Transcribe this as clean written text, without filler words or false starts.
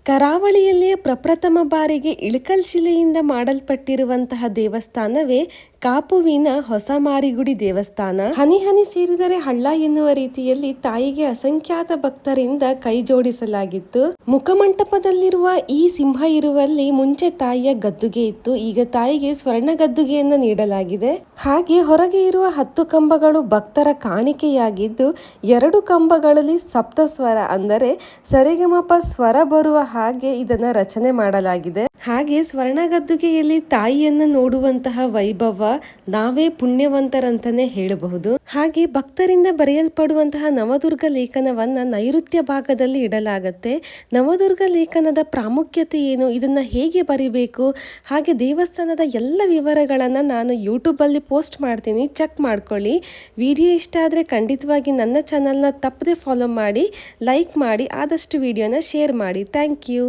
ಕರಾವಳಿಯಲ್ಲಿಯೇ ಪ್ರಪ್ರಥಮ ಬಾರಿಗೆ ಇಳಕಲ್ ಶಿಲೆಯಿಂದ ಮಾಡಲ್ಪಟ್ಟಿರುವಂತಹ ದೇವಸ್ಥಾನವೇ ಕಾಪುವಿನ ಹೊಸ ಮಾರಿಗುಡಿ ದೇವಸ್ಥಾನ. ಹನಿ ಹನಿ ಸೇರಿದರೆ ಹಳ್ಳ ಎನ್ನುವ ರೀತಿಯಲ್ಲಿ ತಾಯಿಗೆ ಅಸಂಖ್ಯಾತ ಭಕ್ತರಿಂದ ಕೈ ಜೋಡಿಸಲಾಗಿತ್ತು. ಮುಖಮಂಟಪದಲ್ಲಿರುವ ಈ ಸಿಂಹ ಇರುವಲ್ಲಿ ಮುಂಚೆ ತಾಯಿಯ ಗದ್ದುಗೆ ಇತ್ತು. ಈಗ ತಾಯಿಗೆ ಸ್ವರ್ಣ ಗದ್ದುಗೆಯನ್ನು ನೀಡಲಾಗಿದೆ. ಹಾಗೆ ಹೊರಗೆ ಇರುವ 10 ಕಂಬಗಳು ಭಕ್ತರ ಕಾಣಿಕೆಯಾಗಿದ್ದು 2 ಕಂಬಗಳಲ್ಲಿ ಸಪ್ತ ಸ್ವರ ಅಂದರೆ ಸರಿಗಮಪ ಸ್ವರ ಬರುವ ಹಾಗೆ ಇದನ್ನ ರಚನೆ ಮಾಡಲಾಗಿದೆ. ಹಾಗೆ ಸ್ವರ್ಣ ಗದ್ದುಗೆಯಲ್ಲಿ ತಾಯಿಯನ್ನು ನೋಡುವಂತಹ ವೈಭವ ನಾವೇ ಪುಣ್ಯವಂತರಂತಾನೆ ಹೇಳಬಹುದು. ಹಾಗೆ ಭಕ್ತರಿಂದ ಬರೆಯಲ್ಪಡುವಂತಹ ನವದುರ್ಗ ಲೇಖನವನ್ನ ನೈಋತ್ಯ ಭಾಗದಲ್ಲಿ ಇಡಲಾಗತ್ತೆ. ನವದುರ್ಗ ಲೇಖನದ ಪ್ರಾಮುಖ್ಯತೆ ಏನು, ಇದನ್ನ ಹೇಗೆ ಬರಿಬೇಕು, ಹಾಗೆ ದೇವಸ್ಥಾನದ ಎಲ್ಲ ವಿವರಗಳನ್ನ ನಾನು ಯೂಟ್ಯೂಬ್ ಅಲ್ಲಿ ಪೋಸ್ಟ್ ಮಾಡ್ತೀನಿ, ಚೆಕ್ ಮಾಡ್ಕೊಳ್ಳಿ. ವಿಡಿಯೋ ಇಷ್ಟ ಆದ್ರೆ ಖಂಡಿತವಾಗಿ ನನ್ನ ಚಾನಲ್ನ ತಪ್ಪದೆ ಫಾಲೋ ಮಾಡಿ, ಲೈಕ್ ಮಾಡಿ, ಆದಷ್ಟು ವಿಡಿಯೋನ ಶೇರ್ ಮಾಡಿ. Thank you.